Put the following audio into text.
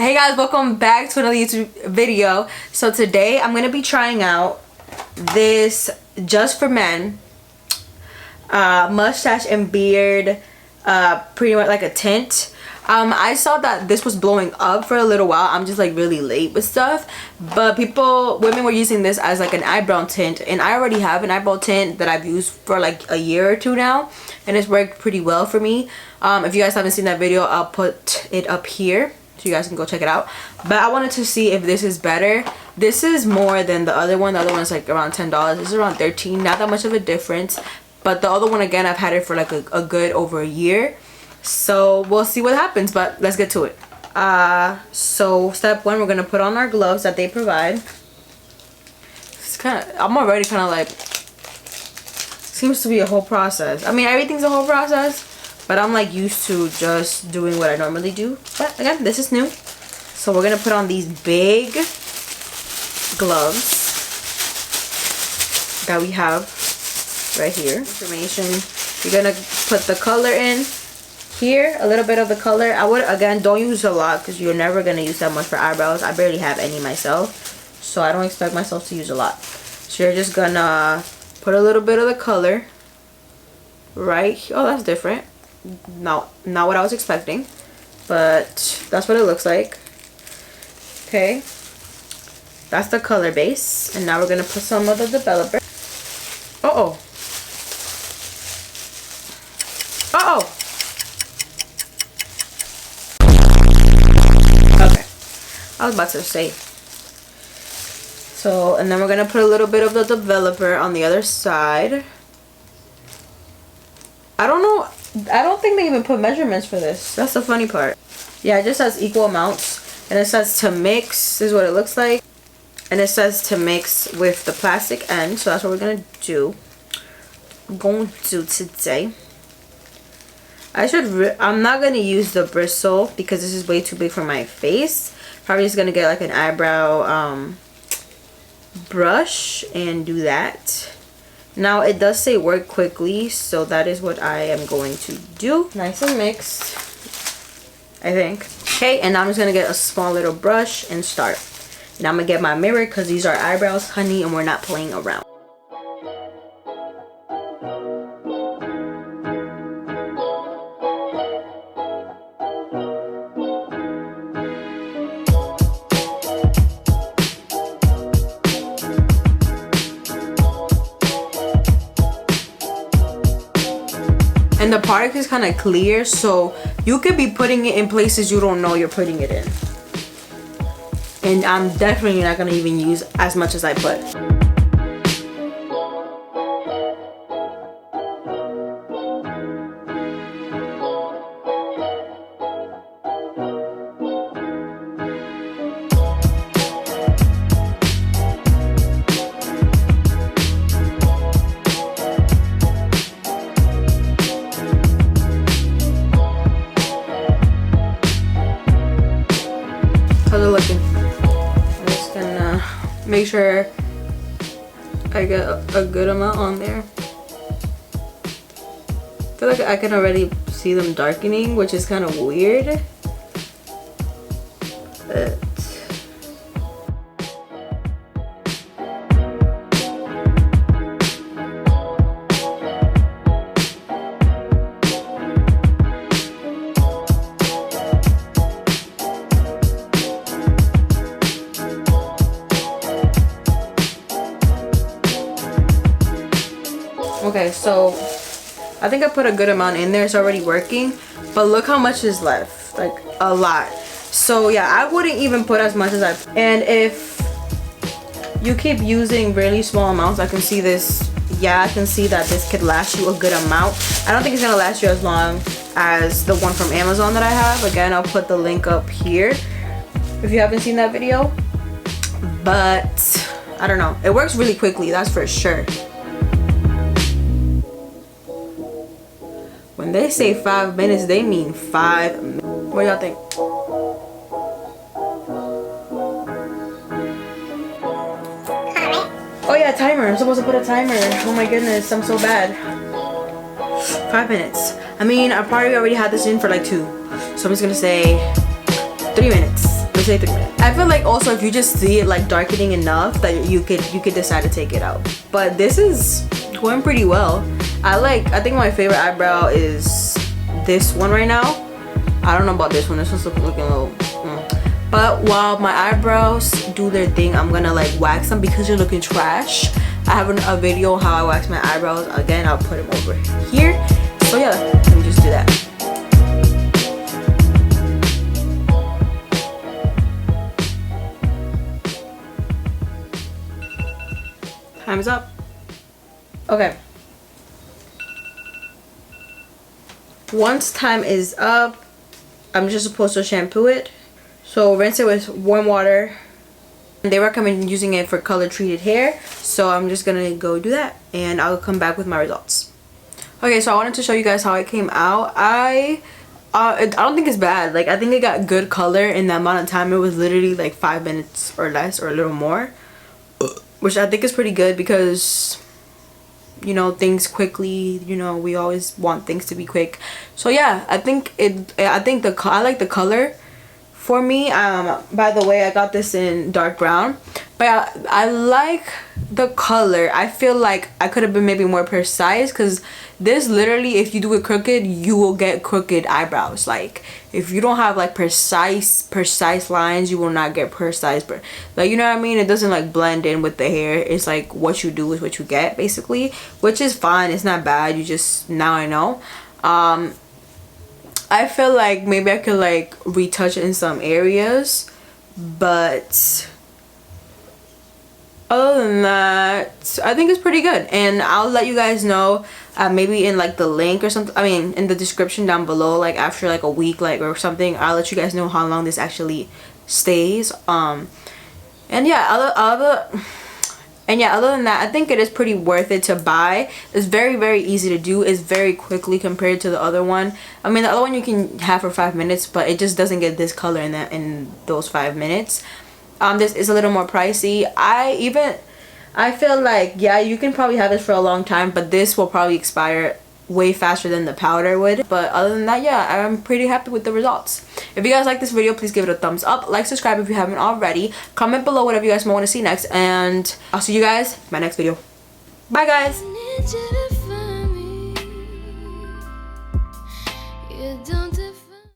Hey guys, welcome back to another YouTube video. So today I'm gonna be trying out this Just for Men mustache and beard, pretty much like a tint. I saw that this was blowing up for a little while. I'm just like really late with stuff, but women were using this as like an eyebrow tint, and I already have an eyebrow tint that I've used for like a year or two now, and it's worked pretty well for me. If you guys haven't seen that video, I'll put it up here so you guys can go check it out. But I wanted to see if this is better. This is more than the other one. The other one's like around $10. This is around $13. Not that much of a difference, but the other one, again, I've had it for like a good over a year. So we'll see what happens, but let's get to it. So step one, we're gonna put on our gloves that they provide. It's I'm already kind of like, seems to be a whole process. I mean, everything's a whole process, but I'm like used to just doing what I normally do. But again, this is new. So we're gonna put on these big gloves that we have right here. Information. You're gonna put the color in. Here, a little bit of the color. I would, again, don't use a lot because you're never going to use that much for eyebrows. I barely have any myself, so I don't expect myself to use a lot. So you're just going to put a little bit of the color right. Oh, that's different. No, not what I was expecting, but that's what it looks like. Okay. That's the color base. And now we're going to put some of the developer. Uh-oh. Uh-oh. I was about to say. So, and then we're gonna put a little bit of the developer on the other side. I don't know. I don't think they even put measurements for this. That's the funny part. Yeah, it just says equal amounts. And it says to mix. This is what it looks like. And it says to mix with the plastic end. So that's what we're gonna do. I'm going to do today. I'm not gonna use the bristle because this is way too big for my face. Probably just gonna get like an eyebrow brush and do that. Now it does say work quickly, so that is what I am going to do. Nice and mixed, I think. Okay, and now I'm just gonna get a small little brush and start. And I'm gonna get my mirror because these are eyebrows, honey, and we're not playing around. And the product is kind of clear, so you could be putting it in places you don't know you're putting it in. And I'm definitely not going to even use as much as I put. How's it looking? I'm just gonna make sure I get a good amount on there. I feel like I can already see them darkening, which is kind of weird. But okay, so I think I put a good amount in there. It's already working, but look how much is left, like a lot. So yeah, I wouldn't even put as much as and if you keep using really small amounts, I can see this. Yeah, I can see that this could last you a good amount. I don't think it's gonna last you as long as the one from Amazon that I have. Again, I'll put the link up here if you haven't seen that video. But I don't know, it works really quickly, that's for sure. When they say 5 minutes, they mean 5 minutes. What y'all think? Oh yeah, timer. I'm supposed to put a timer. Oh my goodness, I'm so bad. 5 minutes. I mean, I probably already had this in for like 2. So I'm just gonna say 3 minutes. Let's It's like 3 minutes. I feel like also if you just see it like darkening enough that you could decide to take it out. But this is going pretty well. I think my favorite eyebrow is this one right now. I don't know about this one. This one's looking a little But while my eyebrows do their thing, I'm gonna like wax them because they're looking trash. I have a video how I wax my eyebrows. Again, I'll put them over here. So yeah, let me just do that. Time's up. Okay. Once time is up, I'm just supposed to shampoo it. So rinse it with warm water. They recommend using it for color treated hair, so I'm just gonna go do that and I'll come back with my results. Okay, so I wanted to show you guys how it came out. I don't think it's bad. Like, I think it got good color in the amount of time. It was literally like 5 minutes or less or a little more, which I think is pretty good because, you know, things quickly, you know, we always want things to be quick. So yeah, I like the color. For me, by the way, I got this in dark brown, but I like the color. I feel like I could have been maybe more precise, because this literally, if you do it crooked, you will get crooked eyebrows. Like, if you don't have like precise lines, you will not get precise, like, you know what I mean? It doesn't like blend in with the hair. It's like what you do is what you get, basically, which is fine. It's not bad. You just, now I know. I feel like maybe I could like retouch it in some areas, but other than that, I think it's pretty good. And I'll let you guys know maybe in like the link or something, I mean in the description down below, like after like a week like or something, I'll let you guys know how long this actually stays. And yeah, other than that, I think it is pretty worth it to buy. It's very easy to do. It's very quickly compared to the other one. I mean, the other one you can have for 5 minutes, but it just doesn't get this color in those 5 minutes. This is a little more pricey. I feel like, yeah, you can probably have this for a long time, but this will probably expire way faster than the powder would. But other than that, yeah, I'm pretty happy with the results. If you guys like this video, please give it a thumbs up, like, subscribe if you haven't already, comment below whatever you guys might want to see next, and I'll see you guys in my next video. Bye guys.